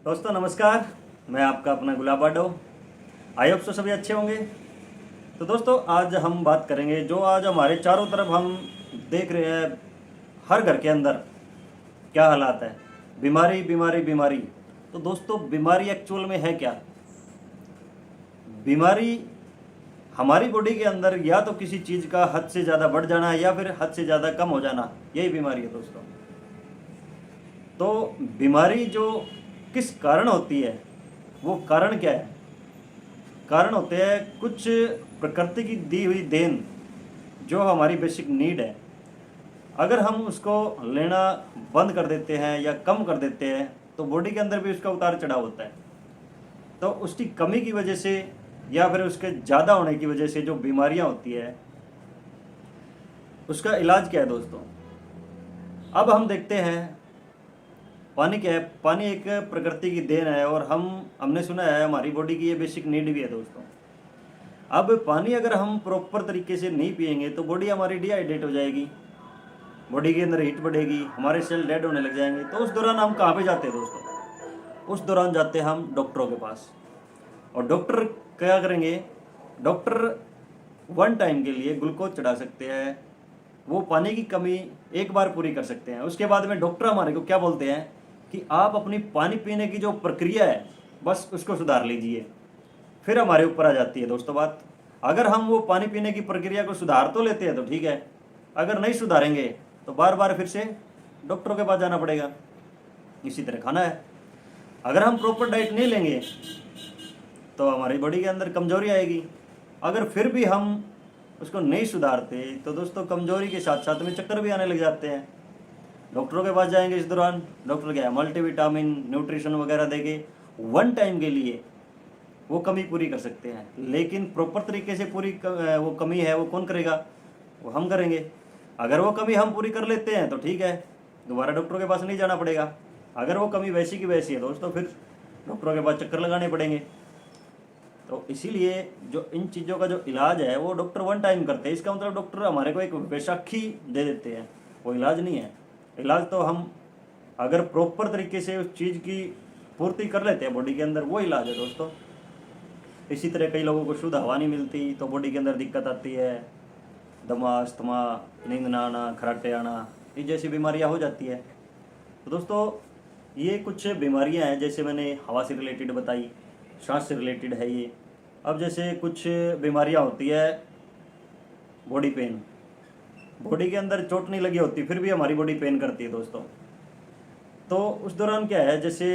दोस्तों नमस्कार। मैं आपका अपना गुलाब बाडो। आई होप सो सभी अच्छे होंगे। तो दोस्तों आज हम बात करेंगे जो आज हमारे चारों तरफ हम देख रहे हैं, हर घर के अंदर क्या हालात है। बीमारी बीमारी बीमारी। तो दोस्तों बीमारी एक्चुअल में है क्या? बीमारी हमारी बॉडी के अंदर या तो किसी चीज़ का हद से ज़्यादा बढ़ जाना या फिर हद से ज़्यादा कम हो जाना, यही बीमारी है दोस्तों। तो बीमारी जो किस कारण होती है, वो कारण क्या है? कारण होते हैं कुछ प्रकृति की दी हुई देन, जो हमारी बेसिक नीड है। अगर हम उसको लेना बंद कर देते हैं या कम कर देते हैं तो बॉडी के अंदर भी उसका उतार चढ़ाव होता है। तो उसकी कमी की वजह से या फिर उसके ज़्यादा होने की वजह से जो बीमारियां होती है, उसका इलाज क्या है दोस्तों? अब हम देखते हैं पानी क्या है। पानी एक प्रकृति की देन है और हमने सुना है हमारी बॉडी की ये बेसिक नीड भी है दोस्तों। अब पानी अगर हम प्रॉपर तरीके से नहीं पिएंगे तो बॉडी हमारी डिहाइड्रेट हो जाएगी, बॉडी के अंदर हीट बढ़ेगी, हमारे सेल डेड होने लग जाएंगे। तो उस दौरान हम कहाँ पे जाते हैं दोस्तों? उस दौरान जाते हैं हम डॉक्टरों के पास। और डॉक्टर क्या करेंगे? डॉक्टर वन टाइम के लिए ग्लूकोज चढ़ा सकते हैं, वो पानी की कमी एक बार पूरी कर सकते हैं। उसके बाद में डॉक्टर हमारे को क्या बोलते हैं कि आप अपनी पानी पीने की जो प्रक्रिया है बस उसको सुधार लीजिए। फिर हमारे ऊपर आ जाती है दोस्तों बात। अगर हम वो पानी पीने की प्रक्रिया को सुधार तो लेते हैं तो ठीक है, अगर नहीं सुधारेंगे तो बार बार फिर से डॉक्टरों के पास जाना पड़ेगा। इसी तरह खाना है, अगर हम प्रॉपर डाइट नहीं लेंगे तो हमारी बॉडी के अंदर कमजोरी आएगी। अगर फिर भी हम उसको नहीं सुधारते तो दोस्तों कमजोरी के साथ साथ में चक्कर भी आने लग जाते हैं। डॉक्टरों के पास जाएंगे, इस दौरान डॉक्टर क्या है मल्टीविटामिन न्यूट्रिशन वगैरह देके वन टाइम के लिए वो कमी पूरी कर सकते हैं। लेकिन प्रॉपर तरीके से वो कमी है वो कौन करेगा? वो हम करेंगे। अगर वो कमी हम पूरी कर लेते हैं तो ठीक है, दोबारा डॉक्टरों के पास नहीं जाना पड़ेगा। अगर वो कमी वैसी की वैसी है दोस्तों, फिर डॉक्टरों के पास चक्कर लगाने पड़ेंगे। तो इसीलिए जो इन चीज़ों का जो इलाज है वो डॉक्टर वन टाइम करते हैं। इसका मतलब डॉक्टर हमारे को एक वैशाखी दे देते हैं, वो इलाज नहीं है। इलाज तो हम अगर प्रॉपर तरीके से उस चीज़ की पूर्ति कर लेते हैं बॉडी के अंदर, वो इलाज है दोस्तों। इसी तरह कई लोगों को शुद्ध हवा नहीं मिलती तो बॉडी के अंदर दिक्कत आती है, दमा, अस्थमा, नींद ना आना, खराटे आना, ये जैसी बीमारियां हो जाती है। तो दोस्तों ये कुछ बीमारियां हैं, जैसे मैंने हवा से रिलेटेड बताई, सांस से रिलेटेड है ये। अब जैसे कुछ बीमारियां होती है बॉडी पेन, बॉडी के अंदर चोट नहीं लगी होती फिर भी हमारी बॉडी पेन करती है दोस्तों। तो उस दौरान क्या है, जैसे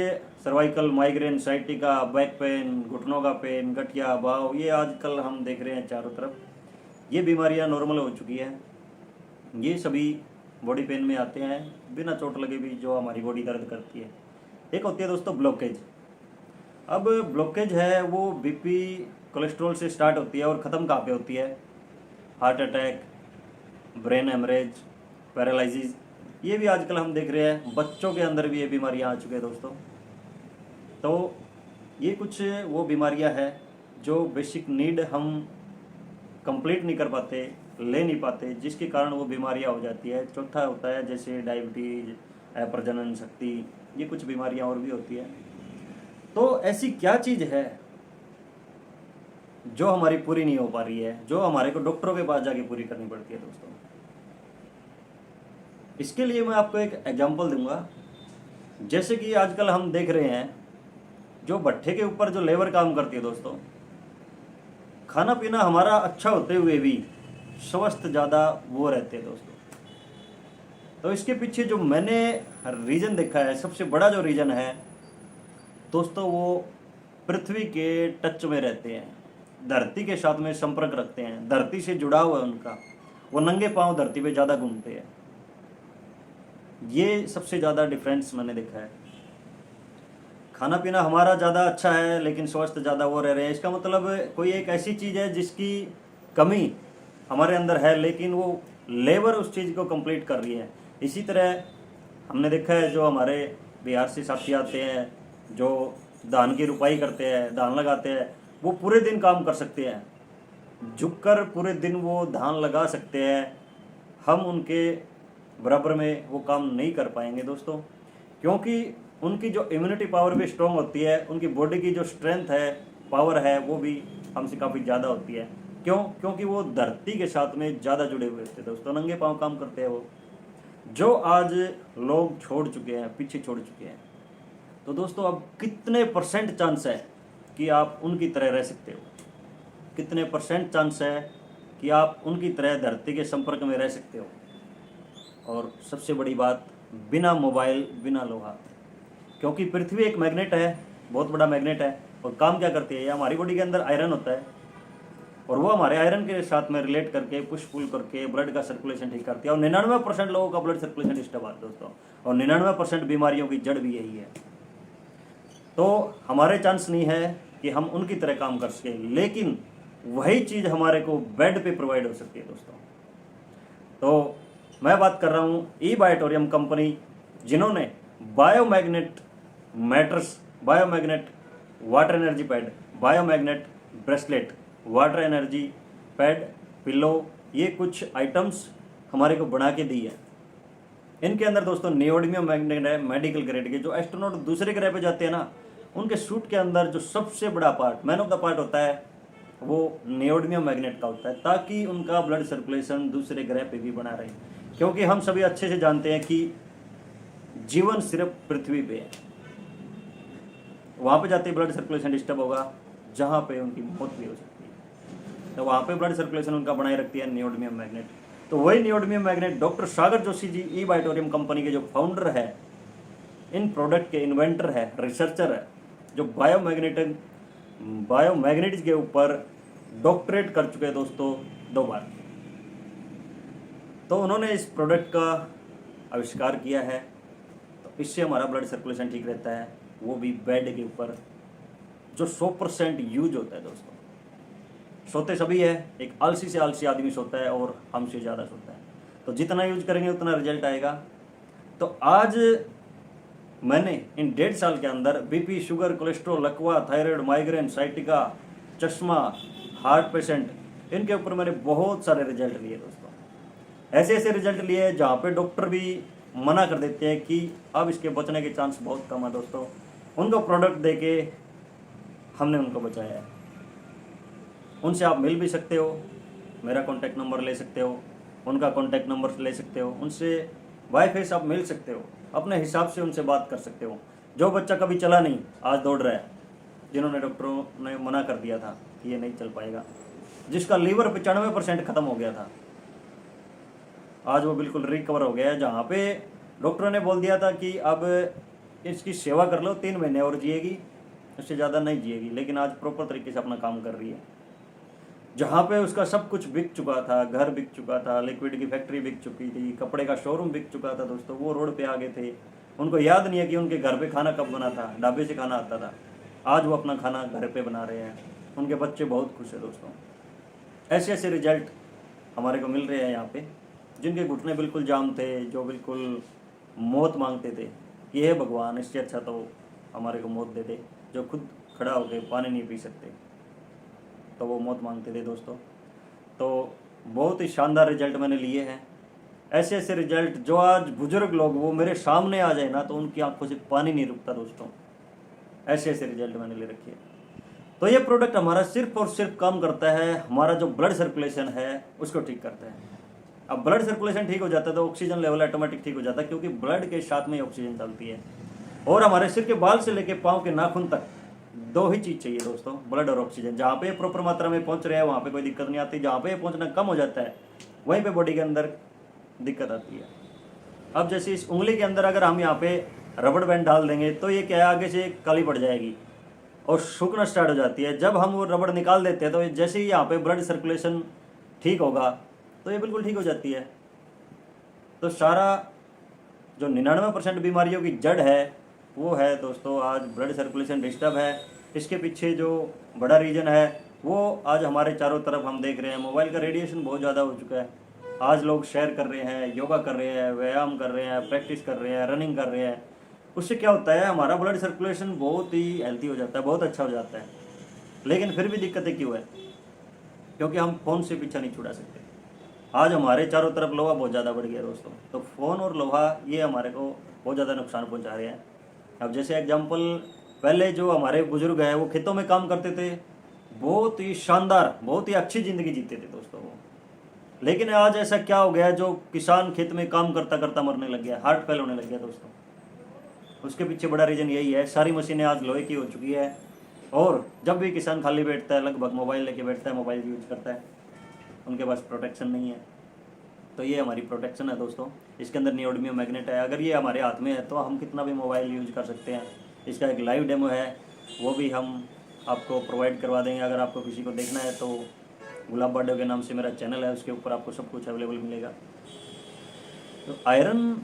cervical, migraine, sciatica, back pain, घुटनों का पेन, गठिया भाव, ये आजकल हम देख रहे हैं चारों तरफ, ये बीमारियां नॉर्मल हो चुकी है। ये सभी बॉडी पेन में आते हैं बिना चोट लगे भी, जो हमारी बॉडी दर्द करती है। एक होती है दोस्तों ब्लॉकेज। अब ब्लॉकेज है वो बीपी, कोलेस्ट्रॉल से स्टार्ट होती है और ख़त्म कहाँ पे होती है? Heart attack, brain haemorrhage, paralysis, ये भी आजकल हम देख रहे हैं। बच्चों के अंदर भी ये बीमारियां आ चुकी है दोस्तों। तो ये कुछ वो बीमारियां हैं जो बेसिक नीड हम कंप्लीट नहीं कर पाते, ले नहीं पाते, जिसके कारण वो बीमारियां हो जाती है। चौथा होता है जैसे डायबिटीज, अप्रजनन शक्ति, ये कुछ बीमारियां और भी होती है। तो ऐसी क्या चीज़ है जो हमारी पूरी नहीं हो पा रही है, जो हमारे को डॉक्टरों के पास जाके पूरी करनी पड़ती है दोस्तों? इसके लिए मैं आपको एक एग्जांपल दूंगा। जैसे कि आजकल हम देख रहे हैं जो भट्ठे के ऊपर जो लेबर काम करती है दोस्तों, खाना पीना हमारा अच्छा होते हुए भी स्वस्थ ज़्यादा वो रहते हैं दोस्तों। तो इसके पीछे जो मैंने रीज़न देखा है, सबसे बड़ा जो रीज़न है दोस्तों, वो पृथ्वी के टच में रहते हैं, धरती के साथ में संपर्क रखते हैं, धरती से जुड़ाव है उनका, वो नंगे पांव धरती पे ज़्यादा घूमते हैं। ये सबसे ज़्यादा डिफरेंस मैंने देखा है। खाना पीना हमारा ज़्यादा अच्छा है लेकिन स्वस्थ ज़्यादा वो रह रहे हैं। इसका मतलब कोई एक ऐसी चीज़ है जिसकी कमी हमारे अंदर है लेकिन वो लेबर उस चीज़ को कंप्लीट कर रही है। इसी तरह हमने देखा है जो हमारे बिहार से साथी आते हैं जो धान की रुपाई करते हैं, धान लगाते हैं, वो पूरे दिन काम कर सकते हैं, झुककर पूरे दिन वो धान लगा सकते हैं। हम उनके बराबर में वो काम नहीं कर पाएंगे दोस्तों, क्योंकि उनकी जो इम्यूनिटी पावर भी स्ट्रॉन्ग होती है, उनकी बॉडी की जो स्ट्रेंथ है, पावर है, वो भी हमसे काफ़ी ज़्यादा होती है। क्यों? क्योंकि वो धरती के साथ में ज़्यादा जुड़े हुए थे दोस्तों, नंगे पाँव काम करते हैं वो, जो आज लोग छोड़ चुके हैं, पीछे छोड़ चुके हैं। तो दोस्तों अब कितने परसेंट चांस है कि आप उनकी तरह रह सकते हो? कितने परसेंट चांस है कि आप उनकी तरह धरती के संपर्क में रह सकते हो? और सबसे बड़ी बात, बिना मोबाइल, बिना लोहा। क्योंकि पृथ्वी एक मैग्नेट है, बहुत बड़ा मैग्नेट है, और काम क्या करती है, ये हमारी बॉडी के अंदर आयरन होता है, और वो हमारे आयरन के साथ में रिलेट करके, पुश पुल करके ब्लड का सर्कुलेशन ठीक करती है। और 99% लोगों का ब्लड सर्कुलेशन डिस्टर्ब है दोस्तों, और 99% बीमारियों की जड़ भी यही है। तो हमारे चांस नहीं है कि हम उनकी तरह काम कर सकें, लेकिन वही चीज़ हमारे को बेड पे प्रोवाइड हो सकती है दोस्तों। तो मैं बात कर रहा हूँ ई बायोटोरियम कंपनी, जिन्होंने biomagnet mattress, biomagnet water energy pad, biomagnet bracelet, water energy pad, pillow, ये कुछ आइटम्स हमारे को बना के दी है। इनके अंदर दोस्तों नियोडिमियम मैग्नेट है, मेडिकल ग्रेड के। जो एस्ट्रोनॉट दूसरे ग्रह पे जाते हैं ना, उनके सूट के अंदर जो सबसे बड़ा part, man of the part होता है, वो नियोडिमियम मैग्नेट का होता है, ताकि उनका ब्लड सर्कुलेशन दूसरे ग्रह पे भी बना रहे। क्योंकि हम सभी अच्छे से जानते हैं कि जीवन सिर्फ पृथ्वी पे है, वहाँ पे जाते ही ब्लड सर्कुलेशन डिस्टर्ब होगा, जहाँ पे उनकी मौत भी हो सकती है। तो वहाँ पे ब्लड सर्कुलेशन उनका बनाए रखती है नियोडिमियम मैग्नेट। तो वही नियोडिमियम मैग्नेट डॉक्टर सागर जोशी जी, ई बायोटोरियम कंपनी के जो फाउंडर है, इन प्रोडक्ट के इन्वेंटर है, रिसर्चर है, जो बायोमैग्नेटिक्स के ऊपर डॉक्टरेट कर चुके हैं दोस्तों 2 बार। तो उन्होंने इस प्रोडक्ट का आविष्कार किया है, तो इससे हमारा ब्लड सर्कुलेशन ठीक रहता है, वो भी बेड के ऊपर, जो 100% यूज होता है दोस्तों। सोते सभी है, एक आलसी से आलसी आदमी सोता है और हमसे ज़्यादा सोता है, तो जितना यूज करेंगे उतना रिजल्ट आएगा। तो आज मैंने इन 1.5 साल के अंदर बीपी, शुगर, कोलेस्ट्रॉल, लकवा, थायराइड, माइग्रेन, साइटिका, चश्मा, हार्ट पेशेंट, इनके ऊपर मैंने बहुत सारे रिजल्ट लिए दोस्तों। ऐसे ऐसे रिजल्ट लिए जहाँ पे डॉक्टर भी मना कर देते हैं कि अब इसके बचने के चांस बहुत कम है दोस्तों। उनको प्रोडक्ट देके हमने उनको बचाया है। उनसे आप मिल भी सकते हो, मेरा कॉन्टैक्ट नंबर ले सकते हो, उनका कॉन्टैक्ट नंबर ले सकते हो, उनसे बाय फेस आप मिल सकते हो, अपने हिसाब से उनसे बात कर सकते हो। जो बच्चा कभी चला नहीं, आज दौड़ रहा है, जिन्होंने डॉक्टरों ने मना कर दिया था कि ये नहीं चल पाएगा, जिसका लीवर 95% खत्म हो गया था, आज वो बिल्कुल रिकवर हो गया है। जहाँ पे डॉक्टरों ने बोल दिया था कि अब इसकी सेवा कर लो, 3 महीने और जिएगी, उससे ज़्यादा नहीं जिएगी, लेकिन आज प्रॉपर तरीके से अपना काम कर रही है। जहाँ पे उसका सब कुछ बिक चुका था, घर बिक चुका था, लिक्विड की फैक्ट्री बिक चुकी थी, कपड़े का शोरूम बिक चुका था दोस्तों, वो रोड पे आ गए थे। उनको याद नहीं है कि उनके घर पे खाना कब बना था, ढाबे से खाना आता था। आज वो अपना खाना घर पे बना रहे हैं, उनके बच्चे बहुत खुश है दोस्तों। ऐसे ऐसे रिजल्ट हमारे को मिल रहे हैं यहाँ पे। जिनके घुटने बिल्कुल जाम थे, जो बिल्कुल मौत मांगते थे कि हे भगवान, इससे अच्छा तो हमारे को मौत दे दे, जो खुद खड़ा होकर पानी नहीं पी सकते, तो वो मौत मांगते थे दोस्तों। तो बहुत ही शानदार रिजल्ट मैंने लिए हैं। ऐसे ऐसे रिजल्ट जो आज बुजुर्ग लोग वो मेरे सामने आ जाए ना, तो उनकी आंखों से पानी नहीं रुकता दोस्तों। ऐसे ऐसे रिजल्ट मैंने ले रखे हैं। तो ये प्रोडक्ट हमारा सिर्फ और सिर्फ काम करता है, हमारा जो ब्लड सर्कुलेशन है उसको ठीक करता है। अब ब्लड सर्कुलेशन ठीक हो जाता है तो ऑक्सीजन लेवल ऑटोमेटिक ठीक हो जाता है, क्योंकि ब्लड के साथ में ऑक्सीजन चलती है। और हमारे सिर के बाल से लेके पाँव के नाखून तक 2 ही चीज़ चाहिए दोस्तों, ब्लड और ऑक्सीजन। जहाँ पे प्रॉपर मात्रा में पहुँच रहे हैं वहाँ पे कोई दिक्कत नहीं आती, जहाँ पे पहुँचना कम हो जाता है वहीं पे बॉडी के अंदर दिक्कत आती है। अब जैसे इस उंगली के अंदर अगर हम यहाँ पे रबड़ बैंड डाल देंगे तो ये क्या है, आगे से काली पड़ जाएगी और सूखना स्टार्ट हो जाती है। जब हम वो रबड़ निकाल देते हैं तो जैसे ही यहाँ पे ब्लड सर्कुलेशन ठीक होगा तो ये बिल्कुल ठीक हो जाती है। तो सारा जो 99% बीमारियों की जड़ है वो है दोस्तों आज ब्लड सर्कुलेशन डिस्टर्ब है। इसके पीछे जो बड़ा रीज़न है वो आज हमारे चारों तरफ हम देख रहे हैं, मोबाइल का रेडिएशन बहुत ज़्यादा हो चुका है। आज लोग शेयर कर रहे हैं, योगा कर रहे हैं, व्यायाम कर रहे हैं, प्रैक्टिस कर रहे हैं, रनिंग कर रहे हैं। उससे क्या होता है, हमारा ब्लड सर्कुलेशन बहुत ही हेल्थी हो जाता है, बहुत अच्छा हो जाता है। लेकिन फिर भी दिक्कतें क्यों है? क्योंकि हम फ़ोन से पीछा नहीं छुड़ा सकते। आज हमारे चारों तरफ लोहा बहुत ज़्यादा बढ़ गया दोस्तों। तो फ़ोन और लोहा ये हमारे को बहुत ज़्यादा नुकसान पहुंचा रहे हैं। अब जैसे एग्जांपल, पहले जो हमारे बुजुर्ग हैं वो खेतों में काम करते थे, बहुत ही शानदार, बहुत ही अच्छी ज़िंदगी जीते थे दोस्तों वो। लेकिन आज ऐसा क्या हो गया, जो किसान खेत में काम करता करता मरने लग गया, हार्ट फेल होने लग गया दोस्तों। उसके पीछे बड़ा रीज़न यही है, सारी मशीनें आज लोहे की हो चुकी है, और जब भी किसान खाली बैठता है लगभग मोबाइल लेके बैठता है, मोबाइल यूज करता है, उनके पास प्रोटेक्शन नहीं है। तो ये हमारी प्रोटेक्शन है दोस्तों। इसके अंदर नियोडिमियम मैग्नेट है, अगर ये हमारे हाथ में है तो हम कितना भी मोबाइल यूज कर सकते हैं। इसका एक लाइव डेमो है, वो भी हम आपको प्रोवाइड करवा देंगे। अगर आपको किसी को देखना है तो गुलाब बाडो के नाम से मेरा चैनल है, उसके ऊपर आपको सब कुछ अवेलेबल मिलेगा। तो आयरन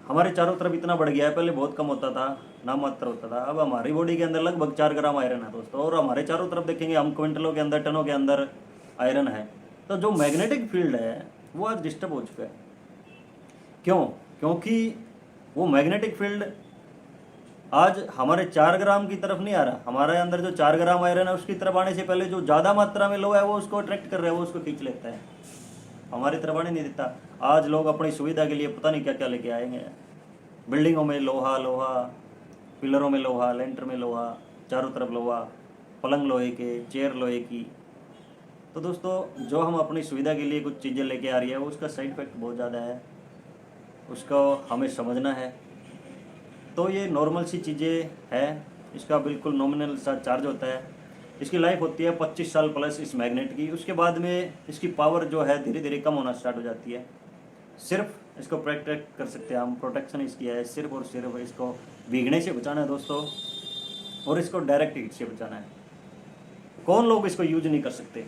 हमारे चारों तरफ इतना बढ़ गया है, पहले बहुत कम होता था, नाम मात्र होता था, अब हमारी बॉडी के अंदर लगभग 4 ग्राम आयरन है दोस्तों। और हमारे चारों तरफ देखेंगे हम, क्विंटलों के अंदर, टनों के अंदर आयरन है। तो जो मैग्नेटिक फील्ड है वो आज डिस्टर्ब हो चुका है। क्यों? क्योंकि वो मैग्नेटिक फील्ड आज हमारे 4 ग्राम की तरफ नहीं आ रहा। हमारे अंदर जो 4 ग्राम आयरन है उसकी तरफ आने से पहले जो ज़्यादा मात्रा में लो है वो उसको अट्रैक्ट कर रहा है, वो उसको खींच लेता है, हमारी तरफ आने नहीं देता। आज लोग अपनी सुविधा के लिए पता नहीं क्या क्या लेके आएंगे। बिल्डिंगों में लोहा लोहा, पिलरों में लोहा, लेंटर में लोहा, चारों तरफ लोहा, पलंग लोहे के, चेयर लोहे की। तो दोस्तों जो हम अपनी सुविधा के लिए कुछ चीज़ें लेके आ रही है, उसका साइड इफेक्ट बहुत ज़्यादा है, उसको हमें समझना है। तो ये नॉर्मल सी चीज़ें है, इसका बिल्कुल नॉमिनल सा चार्ज होता है। इसकी लाइफ होती है 25 साल प्लस इस मैग्नेट की। उसके बाद में इसकी पावर जो है धीरे धीरे कम होना स्टार्ट हो जाती है। सिर्फ इसको प्रोटेक्ट कर सकते हैं हम, प्रोटेक्शन इसकी है सिर्फ और सिर्फ इसको भीगने से बचाना है दोस्तों, और इसको डायरेक्ट हीट से बचाना है। कौन लोग इसको यूज नहीं कर सकते?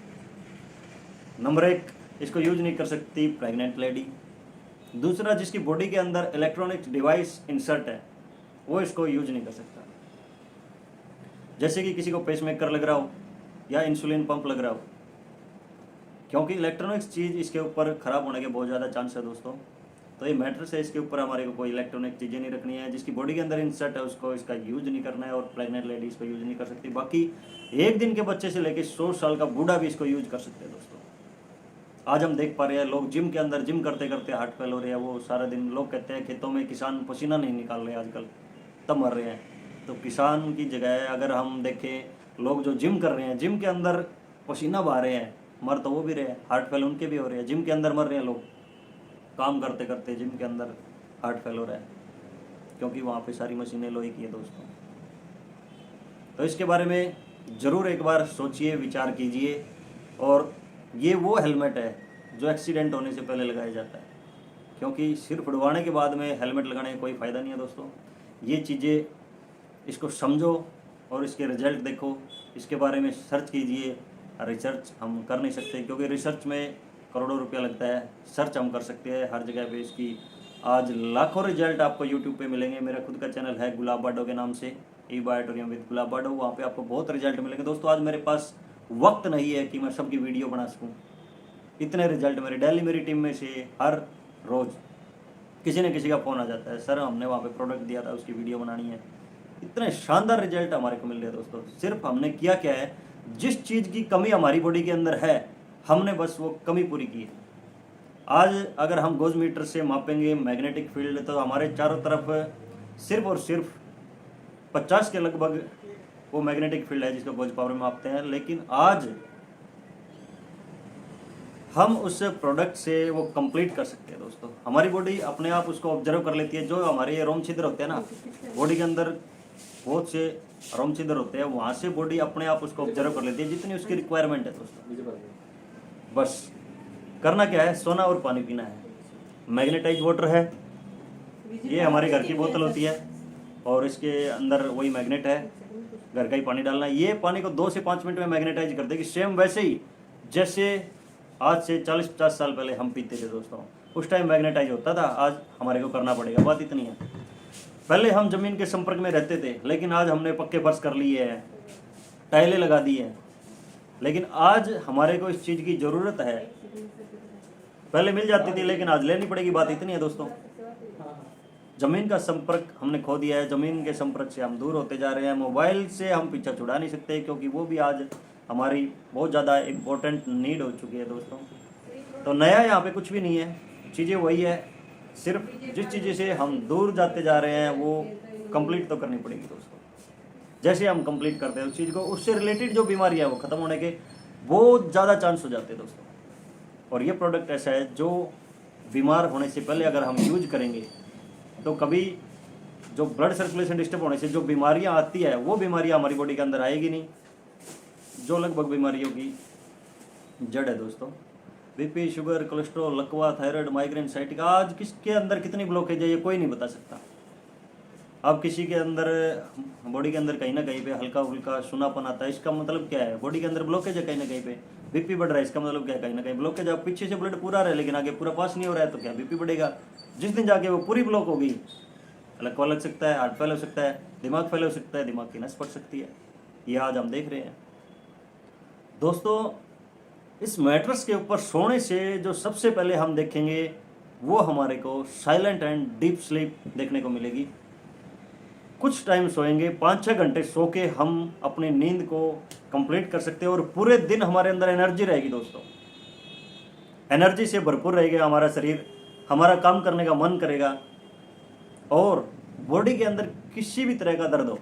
नंबर 1, इसको यूज नहीं कर सकती प्रेग्नेंट लेडी। दूसरा, जिसकी बॉडी के अंदर इलेक्ट्रॉनिक डिवाइस इंसर्ट है वो इसको यूज नहीं कर सकता। जैसे कि किसी को पेसमेकर लग रहा हो या इंसुलिन पंप लग रहा हो, क्योंकि इलेक्ट्रॉनिक्स चीज़ इसके ऊपर ख़राब होने के बहुत ज़्यादा चांस है दोस्तों। तो ये मैटर से इसके ऊपर हमारे को कोई इलेक्ट्रॉनिक चीज़ें नहीं रखनी है। जिसकी बॉडी के अंदर इंसर्ट है उसको इसका यूज नहीं करना है, और प्रेग्नेंट लेडी इसको यूज नहीं कर सकती। बाकी 1 दिन के बच्चे से लेकर 100 साल का बूढ़ा भी इसको यूज कर सकते हैं दोस्तों। आज हम देख पा रहे हैं लोग जिम के अंदर जिम करते करते हार्ट फेल हो रहे हैं। वो सारा दिन, लोग कहते हैं खेतों में किसान पसीना नहीं निकाल रहे आजकल, तब मर रहे हैं। तो किसान की जगह अगर हम देखें, लोग जो जिम कर रहे हैं, जिम के अंदर पसीना बहा रहे हैं, मर तो वो भी रहे हैं, हार्ट फेल उनके भी हो रहे हैं। जिम के अंदर मर रहे हैं लोग, काम करते करते जिम के अंदर हार्ट फेल हो रहा है, क्योंकि वहाँ पे सारी मशीनें लोहे की है दोस्तों। तो इसके बारे में ज़रूर एक बार सोचिए, विचार कीजिए। और ये वो हेलमेट है जो एक्सीडेंट होने से पहले लगाया जाता है, क्योंकि सिर फुड़वाने के बाद में हेलमेट लगाने का कोई फ़ायदा नहीं है दोस्तों। ये चीज़ें, इसको समझो और इसके रिजल्ट देखो, इसके बारे में सर्च कीजिए। रिसर्च हम कर नहीं सकते, क्योंकि रिसर्च में करोड़ों रुपया लगता है। सर्च हम कर सकते हैं हर जगह पे, इसकी आज लाखों रिजल्ट आपको यूट्यूब पे मिलेंगे। मेरा खुद का चैनल है गुलाब बाडो के नाम से, ई बायोटोरियम विद गुलाब बाडो, वहाँ पे आपको बहुत रिजल्ट मिलेंगे दोस्तों। आज मेरे पास वक्त नहीं है कि मैं सबकी वीडियो बना सकूँ। इतने रिजल्ट मेरे डेली, मेरी टीम में से हर रोज़ किसी न किसी का फ़ोन आ जाता है, सर हमने वहाँ पे प्रोडक्ट दिया था, उसकी वीडियो बनानी है। इतने शानदार रिजल्ट हमारे को मिल रहे हैं दोस्तों। सिर्फ हमने किया क्या है, जिस चीज़ की कमी हमारी बॉडी के अंदर है, हमने बस वो कमी पूरी की है। आज अगर हम गोज मीटर से मापेंगे मैग्नेटिक फील्ड, तो हमारे चारों तरफ सिर्फ और सिर्फ 50 के लगभग वो मैग्नेटिक फील्ड है जिसको गोज पावर में मापते हैं। लेकिन आज हम उस प्रोडक्ट से वो कंप्लीट कर सकते हैं दोस्तों। हमारी बॉडी अपने आप उसको ऑब्जर्व कर लेती है। जो हमारे ये रोम छिद्र होते हैं ना, बॉडी के अंदर बहुत से रोम छिद्र होते हैं, वहाँ से बॉडी अपने आप उसको ऑब्जर्व कर लेती है जितनी उसकी रिक्वायरमेंट है दोस्तों। बस करना क्या है, सोना और पानी पीना है। मैग्नेटाइज वाटर है, ये हमारे घर की बोतल होती है और इसके अंदर वही मैग्नेट है, घर का ही पानी डालना है। ये पानी को 2 से 5 मिनट में मैग्नेटाइज कर देगी, सेम वैसे ही जैसे आज से 40-50 साल पहले हम पीते थे दोस्तों। उस टाइम मैग्नेटाइज होता था, आज हमारे को करना पड़ेगा। बात इतनी है। पहले हम ज़मीन के संपर्क में रहते थे, लेकिन आज हमने पक्के फर्श कर लिए हैं, टाइलें लगा दी हैं। लेकिन आज हमारे को इस चीज़ की ज़रूरत है। पहले मिल जाती थी, लेकिन आज लेनी पड़ेगी। बात इतनी है दोस्तों। ज़मीन का संपर्क हमने खो दिया है, ज़मीन के संपर्क से हम दूर होते जा रहे हैं। मोबाइल से हम पीछा छुड़ा नहीं सकते, क्योंकि वो भी आज हमारी बहुत ज़्यादा इम्पोर्टेंट नीड हो चुकी है दोस्तों। तो नया यहाँ पे कुछ भी नहीं है, चीज़ें वही है। सिर्फ जिस चीज़ से हम दूर जाते जा रहे हैं वो कंप्लीट तो करनी पड़ेगी दोस्तों। जैसे हम कंप्लीट करते हैं उस चीज़ को, उससे रिलेटेड जो बीमारियाँ वो ख़त्म होने के बहुत ज़्यादा चांस हो जाते हैं दोस्तों। और ये प्रोडक्ट ऐसा है जो बीमार होने से पहले अगर हम यूज करेंगे तो कभी जो ब्लड सर्कुलेशन डिस्टर्ब होने से जो बीमारियां आती है वो बीमारियां हमारी बॉडी के अंदर आएगी नहीं, जो लगभग बीमारियों की जड़ है दोस्तों। बीपी, शुगर, कोलेस्ट्रॉल, लकवा, थायराइड, माइग्रेन, साइटिका, आज किसके अंदर कितनी ब्लॉकेज है ये कोई नहीं बता सकता। अब किसी के अंदर बॉडी के अंदर कहीं ना कहीं पे हल्का फुल्का सुनापन आता है, इसका मतलब क्या है? बॉडी के अंदर ब्लॉकेज है कहीं ना कहीं पे। बीपी बढ़ रहा है, इसका मतलब क्या है? कहीं ना कहीं ब्लॉकेज। अब पीछे से ब्लड पूरा रहा है लेकिन आगे पूरा पास नहीं हो रहा है तो क्या बीपी बढ़ेगा? जिस दिन जाके वो पूरी ब्लॉक होगी, लकवा लग सकता है, हार्ट फेल हो सकता है, दिमाग फेल हो सकता है, दिमाग की नस पड़ सकती है। ये आज हम देख रहे हैं दोस्तों। इस मैट्रेस के ऊपर सोने से जो सबसे पहले हम देखेंगे वो हमारे को साइलेंट एंड डीप स्लीप देखने को मिलेगी। कुछ टाइम सोएंगे, 5-6 घंटे सो के हम अपनी नींद को कंप्लीट कर सकते हैं और पूरे दिन हमारे अंदर एनर्जी रहेगी दोस्तों। एनर्जी से भरपूर रहेगा हमारा शरीर, हमारा काम करने का मन करेगा और बॉडी के अंदर किसी भी तरह का दर्द हो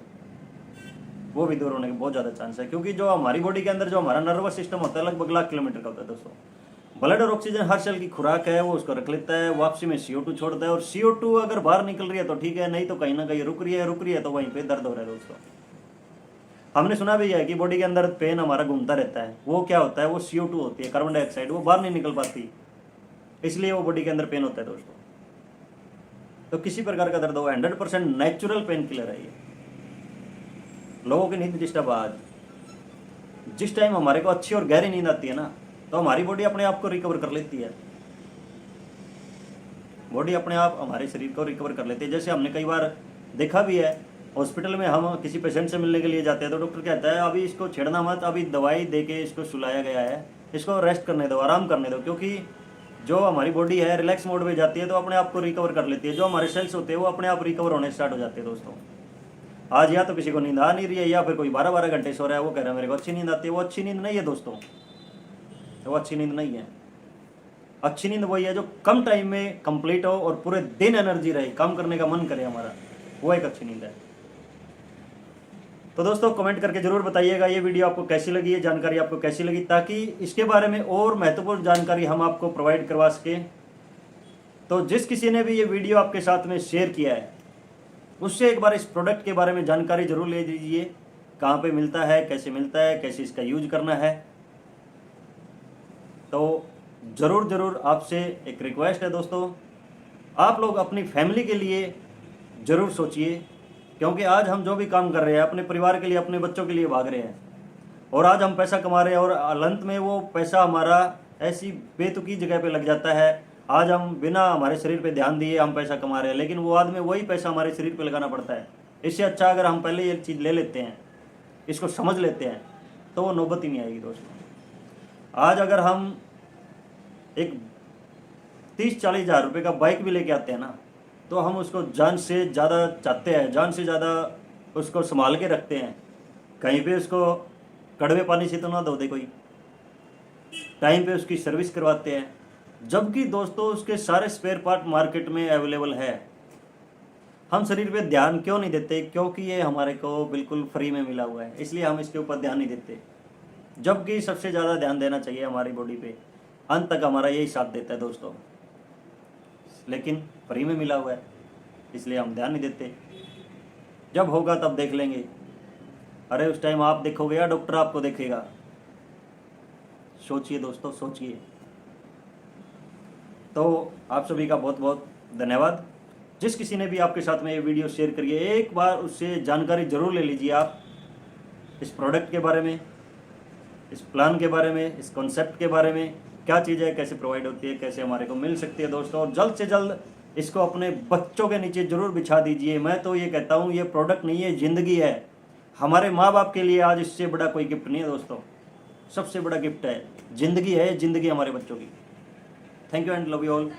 वो भी दूर होने के बहुत ज़्यादा चांस है। क्योंकि जो हमारी बॉडी के अंदर जो हमारा नर्वस सिस्टम होता है लगभग लाख किलोमीटर का होता है दोस्तों। ब्लड और ऑक्सीजन हर सेल की खुराक है, वो उसको रख लेता है, वापसी में CO2 छोड़ता है और CO2 अगर बाहर निकल रही है तो ठीक है, नहीं तो कहीं ना कहीं रुक रही है तो वहीं पे दर्द हो रहा है दोस्तों। हमने सुना भी है कि बॉडी के अंदर पेन हमारा घूमता रहता है, वो क्या होता है? वो CO2 होती है, कार्बन डाइऑक्साइड, वो बाहर नहीं निकल पाती, इसलिए वो बॉडी के अंदर पेन होता है दोस्तों। तो किसी प्रकार का दर्द हो, 100% नेचुरल पेन किलर है ये। लोगों की नींद डिस्टर्ब, आज जिस टाइम हमारे को अच्छी और गहरी नींद आती है ना तो हमारी बॉडी अपने आप को रिकवर कर लेती है। बॉडी अपने आप हमारे शरीर को रिकवर कर लेती है। जैसे हमने कई बार देखा भी है, हॉस्पिटल में हम किसी पेशेंट से मिलने के लिए जाते हैं तो डॉक्टर कहता है अभी इसको छेड़ना मत, अभी दवाई दे के इसको सुलाया गया है, इसको रेस्ट करने दो, आराम करने दो। क्योंकि जो हमारी बॉडी है रिलैक्स मोड में जाती है तो अपने आप को रिकवर कर लेती है। जो हमारे सेल्स होते हैं वो अपने आप रिकवर होने स्टार्ट हो जाते हैं दोस्तों। आज या तो किसी को नींद आ नहीं रही है या फिर कोई 12-12 घंटे सो रहा है, वो कह रहा है मेरे को अच्छी नींद आती है। वो अच्छी नींद नहीं है दोस्तों, वो अच्छी नींद नहीं है। अच्छी नींद वही है जो कम टाइम में कंप्लीट हो और पूरे दिन एनर्जी रहे, काम करने का मन करे हमारा, वो एक अच्छी नींद है। तो दोस्तों कमेंट करके जरूर बताइएगा ये वीडियो आपको कैसी लगी, ये जानकारी आपको कैसी लगी, ताकि इसके बारे में और महत्वपूर्ण जानकारी हम आपको प्रोवाइड करवा सकें। तो जिस किसी ने भी ये वीडियो आपके साथ में शेयर किया है उससे एक बार इस प्रोडक्ट के बारे में जानकारी जरूर ले लीजिए, कहाँ पे मिलता है, कैसे मिलता है, कैसे इसका यूज करना है। तो ज़रूर आपसे एक रिक्वेस्ट है दोस्तों, आप लोग अपनी फैमिली के लिए ज़रूर सोचिए। क्योंकि आज हम जो भी काम कर रहे हैं अपने परिवार के लिए, अपने बच्चों के लिए भाग रहे हैं और आज हम पैसा कमा रहे हैं और अंत में वो पैसा हमारा ऐसी बेतुकी जगह पे लग जाता है। आज हम बिना हमारे शरीर पे ध्यान दिए हम पैसा कमा रहे हैं, लेकिन वो बाद में वही पैसा हमारे शरीर पे लगाना पड़ता है। इससे अच्छा अगर हम पहले ये चीज़ ले लेते हैं, इसको समझ लेते हैं, तो वो नौबत ही नहीं आएगी दोस्तों। आज अगर हम एक 30-40 हज़ार रुपये का बाइक भी लेके आते हैं ना तो हम उसको जान से ज़्यादा चाहते हैं, जान से ज़्यादा उसको संभाल के रखते हैं। कहीं पे उसको कड़वे पानी से तो ना धो दे कोई, टाइम पे उसकी सर्विस करवाते हैं। जबकि दोस्तों उसके सारे स्पेयर पार्ट मार्केट में अवेलेबल है। हम शरीर पे ध्यान क्यों नहीं देते? क्योंकि ये हमारे को बिल्कुल फ्री में मिला हुआ है, इसलिए हम इसके ऊपर ध्यान नहीं देते। जबकि सबसे ज़्यादा ध्यान देना चाहिए हमारी बॉडी पे, अंत तक हमारा यही साथ देता है दोस्तों। लेकिन फ्री में मिला हुआ है इसलिए हम ध्यान नहीं देते। जब होगा तब देख लेंगे। अरे उस टाइम आप देखोगे या डॉक्टर आपको देखेगा? सोचिए दोस्तों, सोचिए। तो आप सभी का बहुत बहुत धन्यवाद। जिस किसी ने भी आपके साथ में ये वीडियो शेयर करिए, एक बार उससे जानकारी ज़रूर ले लीजिए आप इस प्रोडक्ट के बारे में, इस प्लान के बारे में, इस कॉन्सेप्ट के बारे में, क्या चीज़ है, कैसे प्रोवाइड होती है, कैसे हमारे को मिल सकती है दोस्तों। और जल्द से जल्द इसको अपने बच्चों के नीचे ज़रूर बिछा दीजिए। मैं तो ये कहता हूँ ये प्रोडक्ट नहीं है, ज़िंदगी है। हमारे माँ बाप के लिए आज इससे बड़ा कोई गिफ्ट नहीं है दोस्तों। सबसे बड़ा गिफ्ट है ज़िंदगी, है ज़िंदगी हमारे बच्चों की। Thank you and love you all.